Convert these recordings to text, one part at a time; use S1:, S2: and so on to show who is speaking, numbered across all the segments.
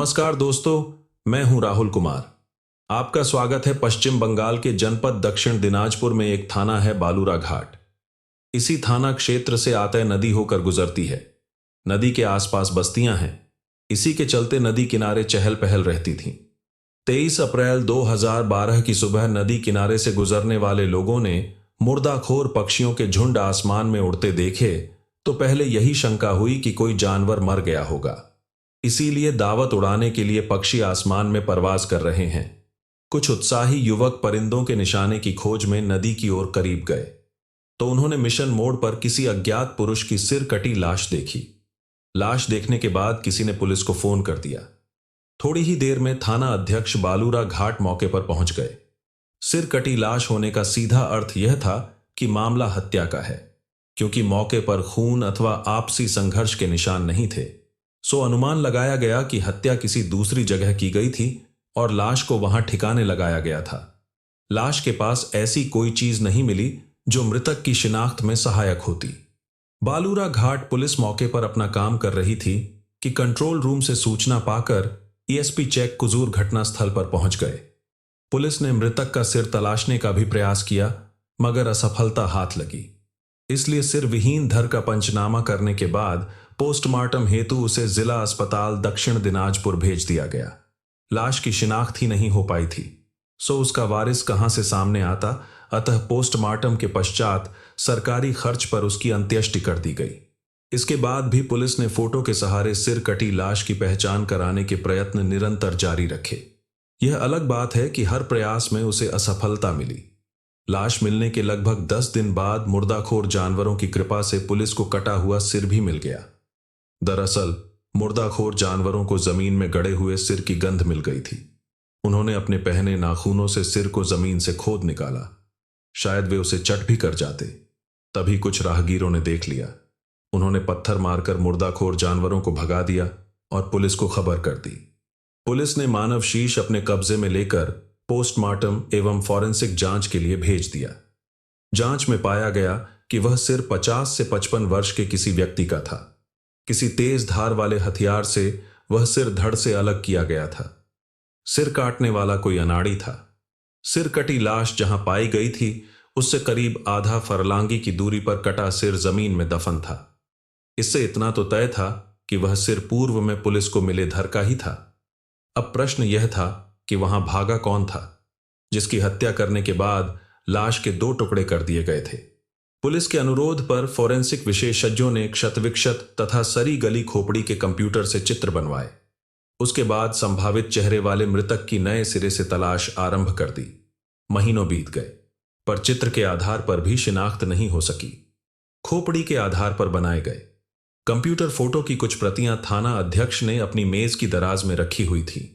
S1: नमस्कार दोस्तों, मैं हूं राहुल कुमार। आपका स्वागत है पश्चिम बंगाल के जनपद दक्षिण दिनाजपुर में एक थाना है बालूरा घाट। इसी थाना क्षेत्र से आतय नदी होकर गुजरती है। नदी के आसपास बस्तियां हैं। इसी के चलते नदी किनारे चहल पहल रहती थी। 23 अप्रैल 2012 की सुबह नदी किनारे से गुजरने वाले लोगों ने मुर्दाखोर पक्षियों के झुंड आसमान में उड़ते देखे तो पहले यही शंका हुई कि कोई जानवर मर गया होगा। इसीलिए दावत उड़ाने के लिए पक्षी आसमान में परवाज कर रहे हैं। कुछ उत्साही युवक परिंदों के निशाने की खोज में नदी की ओर करीब गए तो उन्होंने मिशन मोड़ पर किसी अज्ञात पुरुष की सिर कटी लाश देखी। लाश देखने के बाद किसी ने पुलिस को फोन कर दिया। थोड़ी ही देर में थाना अध्यक्ष बालूरा घाट मौके पर पहुंच गए। सिर कटी लाश होने का सीधा अर्थ यह था कि मामला हत्या का है, क्योंकि मौके पर खून अथवा आपसी संघर्ष के निशान नहीं थे। सो अनुमान लगाया गया कि हत्या किसी दूसरी जगह की गई थी और लाश को वहां ठिकाने लगाया गया था। लाश के पास ऐसी कोई चीज नहीं मिली जो मृतक की शिनाख्त में सहायक होती। बालूरा घाट पुलिस मौके पर अपना काम कर रही थी कि कंट्रोल रूम से सूचना पाकर ईएसपी चेक कुजूर घटनास्थल पर पहुंच गए। पुलिस ने मृतक का सिर तलाशने का भी प्रयास किया, मगर असफलता हाथ लगी। इसलिए सिर विहीन धर का पंचनामा करने के बाद पोस्टमार्टम हेतु उसे जिला अस्पताल दक्षिण दिनाजपुर भेज दिया गया। लाश की शिनाख्त ही नहीं हो पाई थी, सो उसका वारिस कहां से सामने आता। अतः पोस्टमार्टम के पश्चात सरकारी खर्च पर उसकी अंत्येष्टि कर दी गई। इसके बाद भी पुलिस ने फोटो के सहारे सिर कटी लाश की पहचान कराने के प्रयत्न निरंतर जारी रखे। यह अलग बात है कि हर प्रयास में उसे असफलता मिली। लाश मिलने के लगभग 10 दिन बाद मुर्दाखोर जानवरों की कृपा से पुलिस को कटा हुआ सिर भी मिल गया। दरअसल मुर्दाखोर जानवरों को जमीन में गड़े हुए सिर की गंध मिल गई थी। उन्होंने अपने पहने नाखूनों से सिर को जमीन से खोद निकाला। शायद वे उसे चट भी कर जाते। तभी कुछ राहगीरों ने देख लिया। उन्होंने पत्थर मारकर मुर्दाखोर जानवरों को भगा दिया और पुलिस को खबर कर दी। पुलिस ने मानव शीश अपने कब्जे में लेकर पोस्टमार्टम एवं फॉरेंसिक जांच के लिए भेज दिया। जांच में पाया गया कि वह सिर 50 से 55 वर्ष के किसी व्यक्ति का था। किसी तेज धार वाले हथियार से वह सिर धड़ से अलग किया गया था। सिर काटने वाला कोई अनाड़ी था। सिर कटी लाश जहां पाई गई थी उससे करीब आधा फरलांगी की दूरी पर कटा सिर जमीन में दफन था। इससे इतना तो तय था कि वह सिर पूर्व में पुलिस को मिले धर का ही था। अब प्रश्न यह था कि वहां भागा कौन था, जिसकी हत्या करने के बाद लाश के 2 टुकड़े कर दिए गए थे। पुलिस के अनुरोध पर फोरेंसिक विशेषज्ञों ने क्षतविक्षत तथा सरी गली खोपड़ी के कंप्यूटर से चित्र बनवाए। उसके बाद संभावित चेहरे वाले मृतक की नए सिरे से तलाश आरंभ कर दी। महीनों बीत गए, पर चित्र के आधार पर भी शिनाख्त नहीं हो सकी। खोपड़ी के आधार पर बनाए गए कंप्यूटर फोटो की कुछ प्रतियां थाना अध्यक्ष ने अपनी मेज की दराज में रखी हुई थी।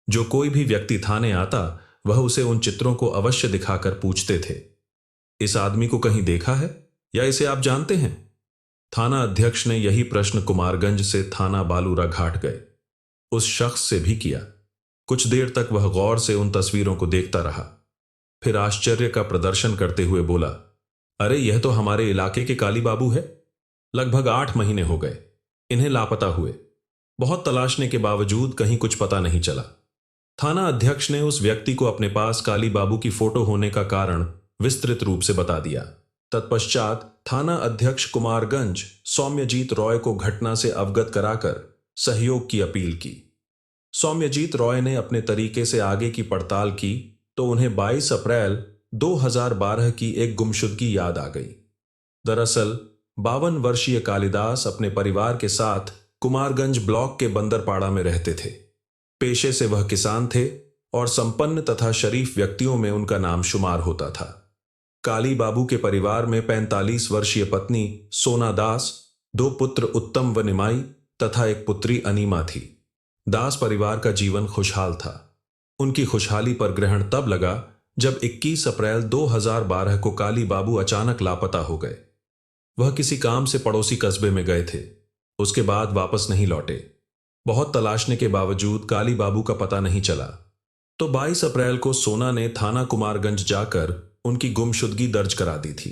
S1: जो कोई भी व्यक्ति थाने आता वह उसे उन चित्रों को अवश्य दिखाकर पूछते थे, इस आदमी को कहीं देखा है या इसे आप जानते हैं? थाना अध्यक्ष ने यही प्रश्न कुमारगंज से थाना बालूरा घाट गए उस शख्स से भी किया। कुछ देर तक वह गौर से उन तस्वीरों को देखता रहा, फिर आश्चर्य का प्रदर्शन करते हुए बोला, अरे यह तो हमारे इलाके के काली बाबू है। लगभग 8 महीने हो गए इन्हें लापता हुए। बहुत तलाशने के बावजूद कहीं कुछ पता नहीं चला। थाना अध्यक्ष ने उस व्यक्ति को अपने पास काली बाबू की फोटो होने का कारण विस्तृत रूप से बता दिया। तत्पश्चात थाना अध्यक्ष कुमारगंज सौम्यजीत रॉय को घटना से अवगत कराकर सहयोग की अपील की। सौम्यजीत रॉय ने अपने तरीके से आगे की पड़ताल की तो उन्हें 22 अप्रैल 2012 की एक गुमशुदगी याद आ गई। दरअसल 52 वर्षीय कालिदास अपने परिवार के साथ कुमारगंज ब्लॉक के बंदरपाड़ा में रहते थे। पेशे से वह किसान थे और संपन्न तथा शरीफ व्यक्तियों में उनका नाम शुमार होता था। काली बाबू के परिवार में 45 वर्षीय पत्नी सोना दास, 2 पुत्र उत्तम व निमाई तथा एक पुत्री अनीमा थी। दास परिवार का जीवन खुशहाल था। उनकी खुशहाली पर ग्रहण तब लगा जब 21 अप्रैल 2012 को काली बाबू अचानक लापता हो गए। वह किसी काम से पड़ोसी कस्बे में गए थे। उसके बाद वापस नहीं लौटे। बहुत तलाशने के बावजूद काली बाबू का पता नहीं चला। तो 22 अप्रैल को सोना ने थाना कुमारगंज जाकर उनकी गुमशुदगी दर्ज करा दी थी।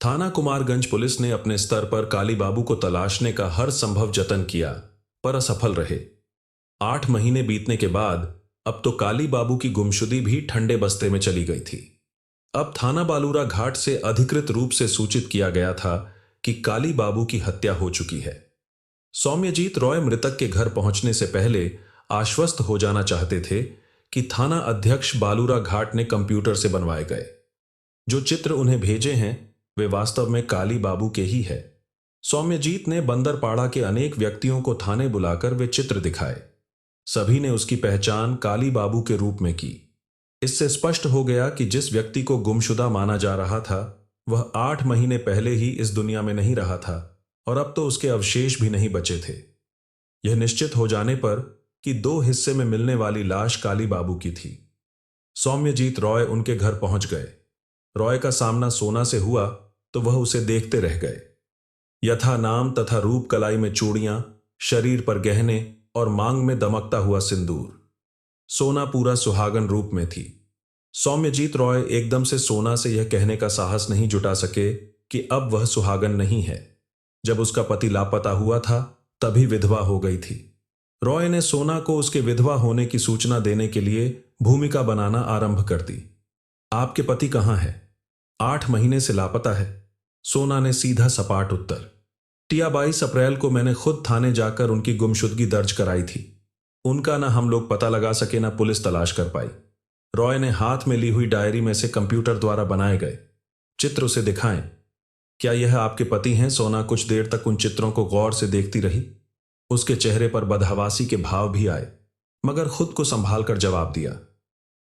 S1: थाना कुमारगंज पुलिस ने अपने स्तर पर काली बाबू को तलाशने का हर संभव जतन किया, पर असफल रहे। 8 महीने बीतने के बाद अब तो काली बाबू की गुमशुदी भी ठंडे बस्ते में चली गई थी। अब थाना बालूरा घाट से अधिकृत रूप से सूचित किया गया था कि काली बाबू की हत्या हो चुकी है। सौम्यजीत रॉय मृतक के घर पहुंचने से पहले आश्वस्त हो जाना चाहते थे कि थाना अध्यक्ष बालूरा घाट ने कंप्यूटर से बनवाए गए जो चित्र उन्हें भेजे हैं वे वास्तव में काली बाबू के ही है। सौम्यजीत ने बंदरपाड़ा के अनेक व्यक्तियों को थाने बुलाकर वे चित्र दिखाए। सभी ने उसकी पहचान काली बाबू के रूप में की। इससे स्पष्ट हो गया कि जिस व्यक्ति को गुमशुदा माना जा रहा था वह 8 महीने पहले ही इस दुनिया में नहीं रहा था और अब तो उसके अवशेष भी नहीं बचे थे। यह निश्चित हो जाने पर कि 2 हिस्से में मिलने वाली लाश काली बाबू की थी। सौम्यजीत रॉय उनके घर पहुंच गए। रॉय का सामना सोना से हुआ तो वह उसे देखते रह गए। यथा नाम तथा रूप कलाई में चूड़ियां, शरीर पर गहने और मांग में दमकता हुआ सिंदूर। सोना पूरा सुहागन रूप में थी। सौम्यजीत रॉय एकदम से सोना से यह कहने का साहस नहीं जुटा सके कि अब वह सुहागन नहीं है। जब उसका पति लापता हुआ था तभी विधवा हो गई थी। रॉय ने सोना को उसके विधवा होने की सूचना देने के लिए भूमिका बनाना आरंभ कर दी। आपके पति कहाँ है? 8 महीने से लापता है। सोना ने सीधा सपाट उत्तर। 22 अप्रैल को मैंने खुद थाने जाकर उनकी गुमशुदगी दर्ज कराई थी। उनका ना हम लोग पता लगा सके ना पुलिस तलाश कर पाई। रॉय ने हाथ में ली हुई डायरी में से कंप्यूटर द्वारा बनाए गए चित्र उसे दिखाएं। क्या यह आपके पति हैं? सोना कुछ देर तक उन चित्रों को गौर से देखती रही। उसके चेहरे पर बदहवासी के भाव भी आए मगर खुद को संभाल कर जवाब दिया,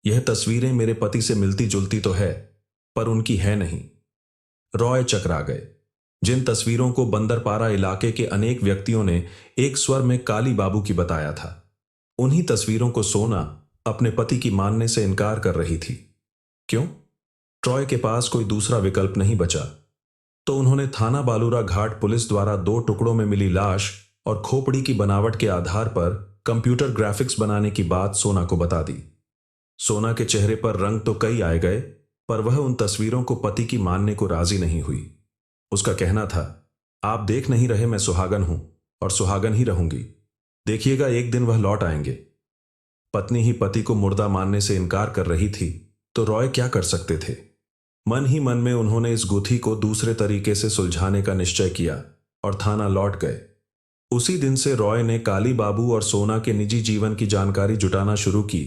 S1: यह तस्वीरें मेरे पति से मिलती जुलती तो है पर उनकी है नहीं। रॉय चकरा गए। जिन तस्वीरों को बंदरपाड़ा इलाके के अनेक व्यक्तियों ने एक स्वर में काली बाबू की बताया था, उन्हीं तस्वीरों को सोना अपने पति की मानने से इनकार कर रही थी। क्यों? ट्रॉय के पास कोई दूसरा विकल्प नहीं बचा तो उन्होंने थाना बालूरा घाट पुलिस द्वारा 2 टुकड़ों में मिली लाश और खोपड़ी की बनावट के आधार पर कंप्यूटर ग्राफिक्स बनाने की बात सोना को बता दी। सोना के चेहरे पर रंग तो कई आए गए पर वह उन तस्वीरों को पति की मानने को राजी नहीं हुई। उसका कहना था, आप देख नहीं रहे मैं सुहागन हूं और सुहागन ही रहूंगी। देखिएगा एक दिन वह लौट आएंगे। पत्नी ही पति को मुर्दा मानने से इनकार कर रही थी तो रॉय क्या कर सकते थे। मन ही मन में उन्होंने इस गुत्थी को दूसरे तरीके से सुलझाने का निश्चय किया और थाना लौट गए। उसी दिन से रॉय ने काली बाबू और सोना के निजी जीवन की जानकारी जुटाना शुरू की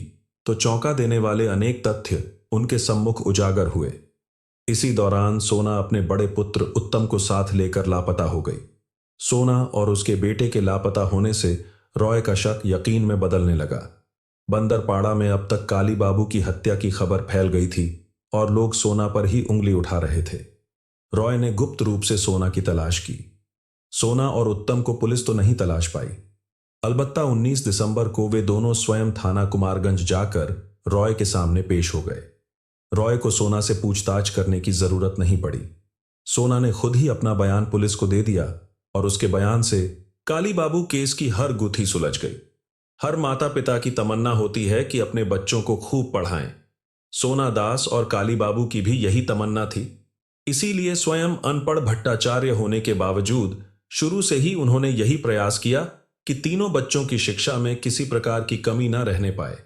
S1: तो चौंका देने वाले अनेक तथ्य उनके सम्मुख उजागर हुए। इसी दौरान सोना अपने बड़े पुत्र उत्तम को साथ लेकर लापता हो गई। सोना और उसके बेटे के लापता होने से रॉय का शक यकीन में बदलने लगा। बंदरपाड़ा में अब तक काली बाबू की हत्या की खबर फैल गई थी और लोग सोना पर ही उंगली उठा रहे थे। रॉय ने गुप्त रूप से सोना की तलाश की। सोना और उत्तम को पुलिस तो नहीं तलाश पाई। अलबत्ता 19 दिसंबर को वे दोनों स्वयं थाना कुमारगंज जाकर रॉय के सामने पेश हो गए। रॉय को सोना से पूछताछ करने की जरूरत नहीं पड़ी। सोना ने खुद ही अपना बयान पुलिस को दे दिया और उसके बयान से काली बाबू केस की हर गुत्थी सुलझ गई। हर माता पिता की तमन्ना होती है कि अपने बच्चों को खूब पढ़ाएं। सोना दास और काली बाबू की भी यही तमन्ना थी। इसीलिए स्वयं अनपढ़ भट्टाचार्य होने के बावजूद शुरू से ही उन्होंने यही प्रयास किया कि तीनों बच्चों की शिक्षा में किसी प्रकार की कमी न रहने पाए।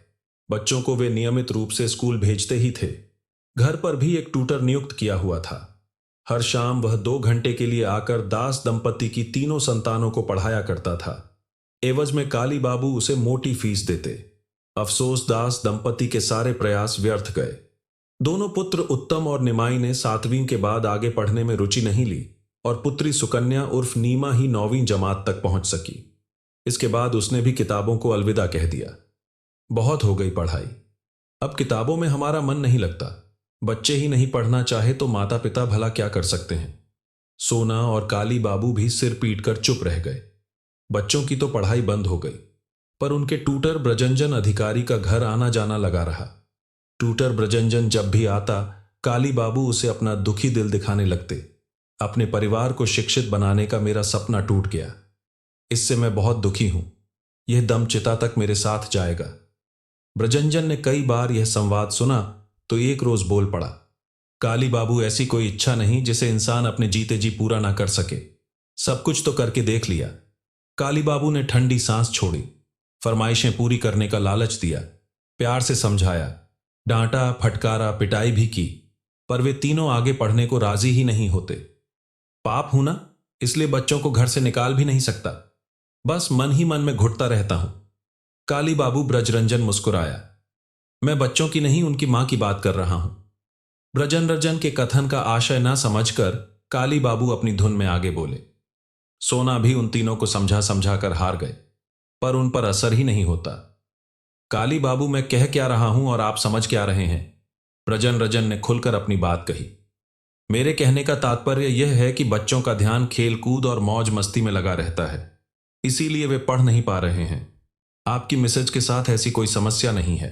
S1: बच्चों को वे नियमित रूप से स्कूल भेजते ही थे। घर पर भी एक ट्यूटर नियुक्त किया हुआ था। हर शाम वह 2 घंटे के लिए आकर दास दंपति की तीनों संतानों को पढ़ाया करता था। एवज में काली बाबू उसे मोटी फीस देते। अफसोस दास दंपति के सारे प्रयास व्यर्थ गए। दोनों पुत्र उत्तम और निमाई ने 7वीं के बाद आगे पढ़ने में रुचि नहीं ली और पुत्री सुकन्या उर्फ नीमा ही 9वीं जमात तक पहुंच सकी। इसके बाद उसने भी किताबों को अलविदा कह दिया। बहुत हो गई पढ़ाई, अब किताबों में हमारा मन नहीं लगता। बच्चे ही नहीं पढ़ना चाहे तो माता पिता भला क्या कर सकते हैं। सोना और काली बाबू भी सिर पीटकर चुप रह गए। बच्चों की तो पढ़ाई बंद हो गई पर उनके ट्यूटर ब्रजंजन अधिकारी का घर आना जाना लगा रहा। ट्यूटर ब्रजंजन जब भी आता काली बाबू उसे अपना दुखी दिल दिखाने लगते। अपने परिवार को शिक्षित बनाने का मेरा सपना टूट गया। इससे मैं बहुत दुखी हूं। यह दम चिता तक मेरे साथ जाएगा। ब्रजंजन ने कई बार यह संवाद सुना तो एक रोज बोल पड़ा, काली बाबू ऐसी कोई इच्छा नहीं जिसे इंसान अपने जीते जी पूरा ना कर सके। सब कुछ तो करके देख लिया। काली बाबू ने ठंडी सांस छोड़ी। फरमाइशें पूरी करने का लालच दिया, प्यार से समझाया, डांटा, फटकारा, पिटाई भी की, पर वे तीनों आगे पढ़ने को राजी ही नहीं होते। पाप हूं ना, इसलिए बच्चों को घर से निकाल भी नहीं सकता, बस मन ही मन में घुटता रहता हूं। काली बाबू ब्रजरंजन मुस्कुराया। मैं बच्चों की नहीं, उनकी मां की बात कर रहा हूं। ब्रजरंजन के कथन का आशय न समझकर काली बाबू अपनी धुन में आगे बोले। सोना भी उन तीनों को समझा समझा कर हार गए, पर उन पर असर ही नहीं होता। काली बाबू, मैं कह क्या रहा हूं और आप समझ क्या रहे हैं? ब्रजरंजन ने खुलकर अपनी बात कही। मेरे कहने का तात्पर्य यह है कि बच्चों का ध्यान खेल कूद और मौज मस्ती में लगा रहता है, इसीलिए वे पढ़ नहीं पा रहे हैं। आपकी मिसेज के साथ ऐसी कोई समस्या नहीं है,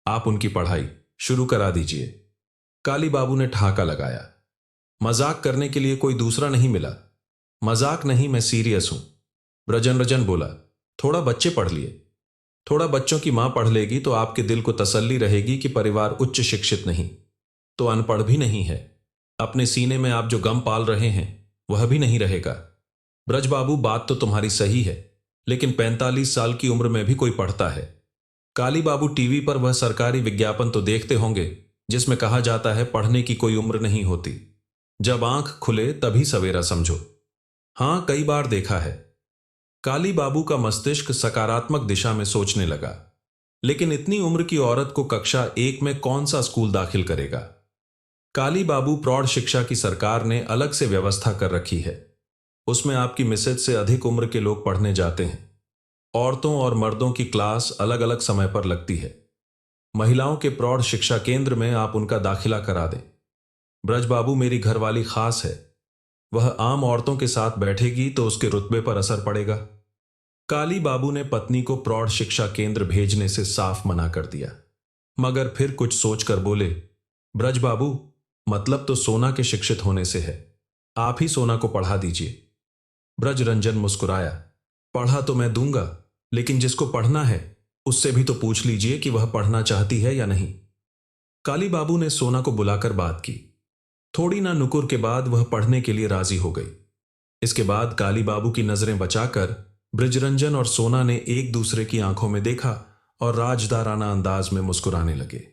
S1: आप उनकी पढ़ाई शुरू करा दीजिए। काली बाबू ने ठहाका लगाया। मजाक करने के लिए कोई दूसरा नहीं मिला। मजाक नहीं, मैं सीरियस हूं। ब्रजरंजन बोला। थोड़ा बच्चे पढ़ लिए, थोड़ा बच्चों की मां पढ़ लेगी तो आपके दिल को तसल्ली रहेगी कि परिवार उच्च शिक्षित नहीं तो अनपढ़ भी नहीं है। अपने सीने में आप जो गम पाल रहे हैं वह भी नहीं रहेगा। ब्रज बाबू, बात तो तुम्हारी सही है, लेकिन 45 साल की उम्र में भी कोई पढ़ता है? काली बाबू, टीवी पर वह सरकारी विज्ञापन तो देखते होंगे जिसमें कहा जाता है पढ़ने की कोई उम्र नहीं होती, जब आंख खुले तभी सवेरा समझो। हां, कई बार देखा है। काली बाबू का मस्तिष्क सकारात्मक दिशा में सोचने लगा। लेकिन इतनी उम्र की औरत को कक्षा 1 में कौन सा स्कूल दाखिल करेगा? काली बाबू, प्रौढ़ शिक्षा की सरकार ने अलग से व्यवस्था कर रखी है, उसमें आपकी मिसेज से अधिक उम्र के लोग पढ़ने जाते हैं। औरतों और मर्दों की क्लास अलग अलग समय पर लगती है। महिलाओं के प्रौढ़ शिक्षा केंद्र में आप उनका दाखिला करा दें। ब्रज बाबू, मेरी घरवाली खास है, वह आम औरतों के साथ बैठेगी तो उसके रुतबे पर असर पड़ेगा। काली बाबू ने पत्नी को प्रौढ़ शिक्षा केंद्र भेजने से साफ मना कर दिया, मगर फिर कुछ सोचकर बोले। ब्रज बाबू, मतलब तो सोना के शिक्षित होने से है, आप ही सोना को पढ़ा दीजिए। ब्रजरंजन मुस्कुराया। पढ़ा तो मैं दूंगा, लेकिन जिसको पढ़ना है उससे भी तो पूछ लीजिए कि वह पढ़ना चाहती है या नहीं। काली बाबू ने सोना को बुलाकर बात की। थोड़ी ना नुकुर के बाद वह पढ़ने के लिए राजी हो गई। इसके बाद काली बाबू की नजरें बचाकर ब्रजरंजन और सोना ने एक दूसरे की आंखों में देखा और राजदाराना अंदाज में मुस्कुराने लगे।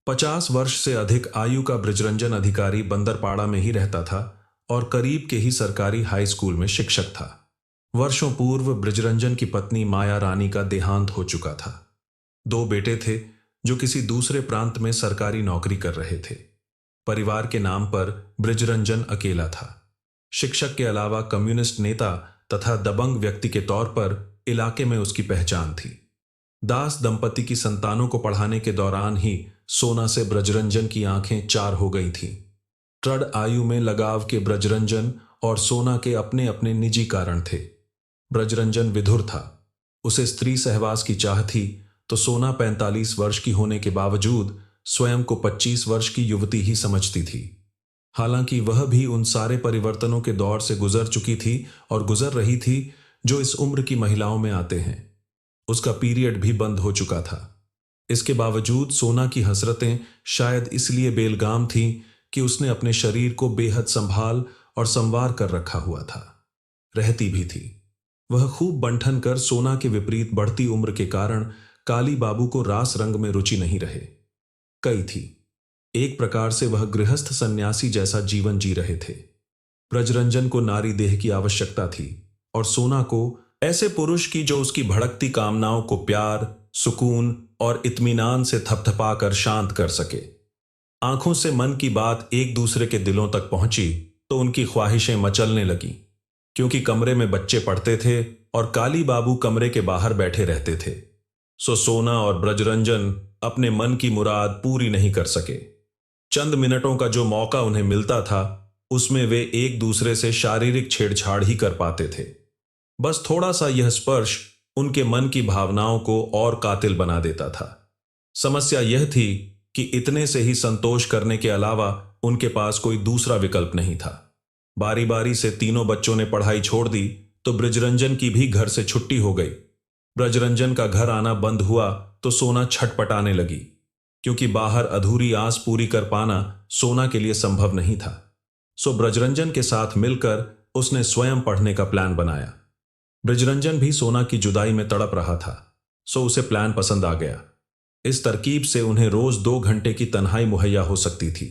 S1: 50 वर्ष से अधिक आयु का ब्रजरंजन अधिकारी बंदरपाड़ा में ही रहता था और करीब के ही सरकारी हाई स्कूल में शिक्षक था। वर्षों पूर्व ब्रजरंजन की पत्नी माया रानी का देहांत हो चुका था। 2 बेटे थे जो किसी दूसरे प्रांत में सरकारी नौकरी कर रहे थे। परिवार के नाम पर ब्रजरंजन अकेला था। शिक्षक के अलावा कम्युनिस्ट नेता तथा दबंग व्यक्ति के तौर पर इलाके में उसकी पहचान थी। दास दंपति की संतानों को पढ़ाने के दौरान ही सोना से ब्रजरंजन की आंखें चार हो गई थीं। ट्रड आयु में लगाव के ब्रजरंजन और सोना के अपने अपने निजी कारण थे। ब्रजरंजन विधुर था, उसे स्त्री सहवास की चाह थी, तो सोना 45 वर्ष की होने के बावजूद स्वयं को 25 वर्ष की युवती ही समझती थी। हालांकि वह भी उन सारे परिवर्तनों के दौर से गुजर चुकी थी और गुजर रही थी जो इस उम्र की महिलाओं में आते हैं। उसका पीरियड भी बंद हो चुका था। इसके बावजूद सोना की हसरतें शायद इसलिए बेलगाम थीं कि उसने अपने शरीर को बेहद संभाल और संवार कर रखा हुआ था। रहती भी थी। वह खूब बंठन कर सोना के विपरीत बढ़ती उम्र के कारण काली बाबू को रास रंग में रुचि नहीं रहे। कई थी। एक प्रकार से वह गृहस्थ सन्यासी जैसा जीवन जी रहे थे। ब्रजरंजन को नारी देह की आवश्यकता थी और सोना को ऐसे पुरुष की जो उसकी भड़कती कामनाओं को प्यार, सुकून और इत्मीनान से थपथपा कर शांत कर सके। आंखों से मन की बात एक दूसरे के दिलों तक पहुंची तो उनकी ख्वाहिशें मचलने लगीं, क्योंकि कमरे में बच्चे पढ़ते थे और काली बाबू कमरे के बाहर बैठे रहते थे। सो सोना और ब्रजरंजन अपने मन की मुराद पूरी नहीं कर सके। चंद मिनटों का जो मौका उन्हें मिलता था उसमें वे एक दूसरे से शारीरिक छेड़छाड़ ही कर पाते थे। बस थोड़ा सा यह स्पर्श उनके मन की भावनाओं को और कातिल बना देता था। समस्या यह थी कि इतने से ही संतोष करने के अलावा उनके पास कोई दूसरा विकल्प नहीं था। बारी बारी से तीनों बच्चों ने पढ़ाई छोड़ दी तो ब्रजरंजन की भी घर से छुट्टी हो गई। ब्रजरंजन का घर आना बंद हुआ तो सोना छटपटाने लगी, क्योंकि बाहर अधूरी आस पूरी कर पाना सोना के लिए संभव नहीं था। सो ब्रजरंजन के साथ मिलकर उसने स्वयं पढ़ने का प्लान बनाया। ब्रजरंजन भी सोना की जुदाई में तड़प रहा था, सो उसे प्लान पसंद आ गया। इस तरकीब से उन्हें रोज 2 घंटे की तन्हाई मुहैया हो सकती थी।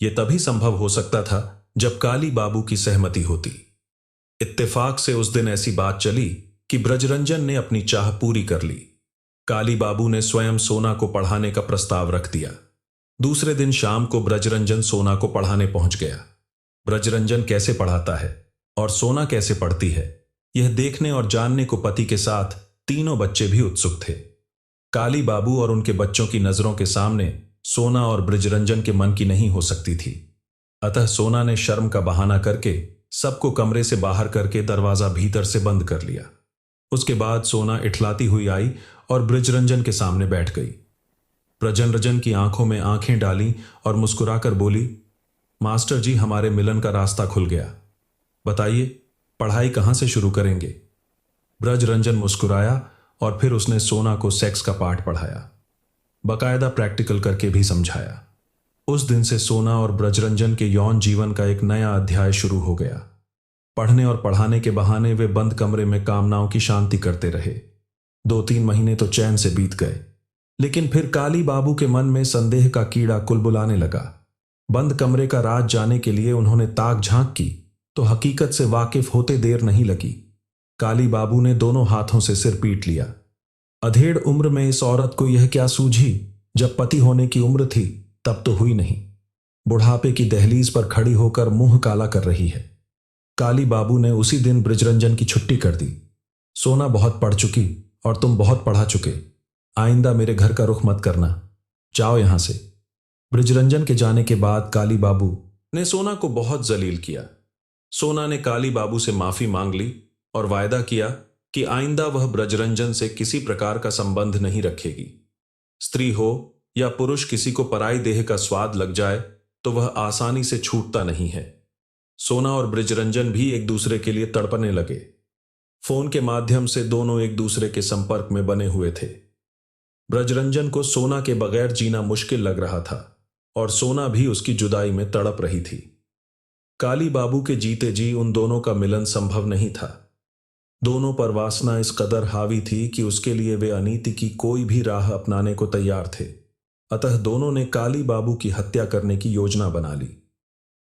S1: यह तभी संभव हो सकता था जब काली बाबू की सहमति होती। इत्तेफाक से उस दिन ऐसी बात चली कि ब्रजरंजन ने अपनी चाह पूरी कर ली। काली बाबू ने स्वयं सोना को पढ़ाने का प्रस्ताव रख दिया। दूसरे दिन शाम को ब्रजरंजन सोना को पढ़ाने पहुंच गया। ब्रजरंजन कैसे पढ़ाता है और सोना कैसे पढ़ती है, यह देखने और जानने को पति के साथ तीनों बच्चे भी उत्सुक थे। काली बाबू और उनके बच्चों की नजरों के सामने सोना और ब्रजरंजन के मन की नहीं हो सकती थी। अतः सोना ने शर्म का बहाना करके सबको कमरे से बाहर करके दरवाजा भीतर से बंद कर लिया। उसके बाद सोना इठलाती हुई आई और ब्रजरंजन के सामने बैठ गई। ब्रजरंजन की आंखों में आंखें डाली और मुस्कुराकर बोली, मास्टर जी, हमारे मिलन का रास्ता खुल गया। बताइए, पढ़ाई कहां से शुरू करेंगे? ब्रजरंजन मुस्कुराया और फिर उसने सोना को सेक्स का पाठ पढ़ाया, बकायदा प्रैक्टिकल करके भी समझाया। उस दिन से सोना और ब्रजरंजन के यौन जीवन का एक नया अध्याय शुरू हो गया। पढ़ने और पढ़ाने के बहाने वे बंद कमरे में कामनाओं की शांति करते रहे। 2-3 महीने तो चैन से बीत गए, लेकिन फिर काली बाबू के मन में संदेह का कीड़ा कुलबुलाने लगा। बंद कमरे का राज जाने के लिए उन्होंने ताक झांक की तो हकीकत से वाकिफ होते देर नहीं लगी। काली बाबू ने दोनों हाथों से सिर पीट लिया। अधेड़ उम्र में इस औरत को यह क्या सूझी, जब पति होने की उम्र थी तब तो हुई नहीं, बुढ़ापे की दहलीज पर खड़ी होकर मुंह काला कर रही है। काली बाबू ने उसी दिन ब्रजरंजन की छुट्टी कर दी। सोना बहुत पढ़ चुकी और तुम बहुत पढ़ा चुके, आइंदा मेरे घर का रुख मत करना, जाओ यहां से। ब्रजरंजन के जाने के बाद काली बाबू ने सोना को बहुत जलील किया। सोना ने काली बाबू से माफी मांग ली और वायदा किया कि आइंदा वह ब्रजरंजन से किसी प्रकार का संबंध नहीं रखेगी। स्त्री हो या पुरुष, किसी को पराई देह का स्वाद लग जाए तो वह आसानी से छूटता नहीं है। सोना और ब्रजरंजन भी एक दूसरे के लिए तड़पने लगे। फोन के माध्यम से दोनों एक दूसरे के संपर्क में बने हुए थे। ब्रजरंजन को सोना के बगैर जीना मुश्किल लग रहा था और सोना भी उसकी जुदाई में तड़प रही थी। काली बाबू के जीते जी उन दोनों का मिलन संभव नहीं था। दोनों पर वासना इस कदर हावी थी कि उसके लिए वे अनीति की कोई भी राह अपनाने को तैयार थे। अतः दोनों ने काली बाबू की हत्या करने की योजना बना ली।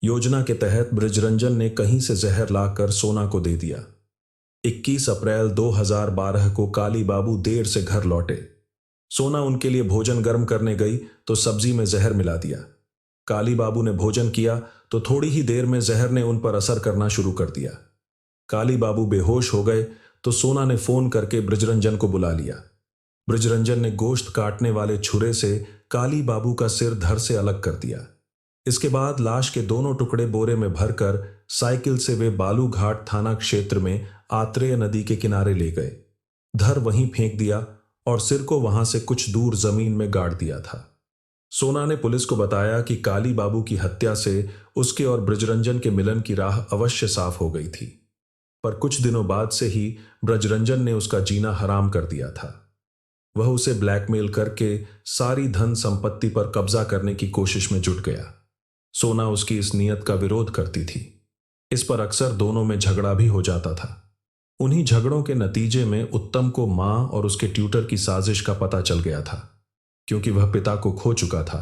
S1: योजना के तहत ब्रजरंजन ने कहीं से जहर लाकर सोना को दे दिया। 21 अप्रैल 2012 को काली बाबू देर से घर लौटे। सोना उनके लिए भोजन गर्म करने गई तो सब्जी में जहर मिला दिया। काली बाबू ने भोजन किया तो थोड़ी ही देर में जहर ने उन पर असर करना शुरू कर दिया। काली बाबू बेहोश हो गए तो सोना ने फोन करके ब्रजरंजन को बुला लिया। ब्रजरंजन ने गोश्त काटने वाले छुरे से काली बाबू का सिर धड़ से अलग कर दिया। इसके बाद लाश के दोनों टुकड़े बोरे में भरकर साइकिल से वे बालूघाट थाना क्षेत्र में आत्रेय नदी के किनारे ले गए। धर वहीं फेंक दिया और सिर को वहां से कुछ दूर जमीन में गाड़ दिया था। सोना ने पुलिस को बताया कि काली बाबू की हत्या से उसके और ब्रजरंजन के मिलन की राह अवश्य साफ हो गई थी, पर कुछ दिनों बाद से ही ब्रजरंजन ने उसका जीना हराम कर दिया था। वह उसे ब्लैकमेल करके सारी धन संपत्ति पर कब्जा करने की कोशिश में जुट गया। सोना उसकी इस नीयत का विरोध करती थी। इस पर अक्सर दोनों में झगड़ा भी हो जाता था। उन्हीं झगड़ों के नतीजे में उत्तम को मां और उसके ट्यूटर की साजिश का पता चल गया था, क्योंकि वह पिता को खो चुका था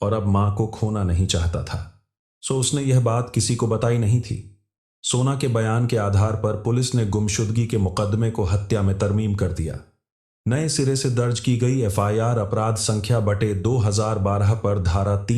S1: और अब मां को खोना नहीं चाहता था। सो उसने यह बात किसी को बताई नहीं थी। सोना के बयान के आधार पर पुलिस ने गुमशुदगी के मुकदमे को हत्या में तरमीम कर दिया। नए सिरे से दर्ज की गई एफआईआर अपराध संख्या बटे 2012 पर धारा 3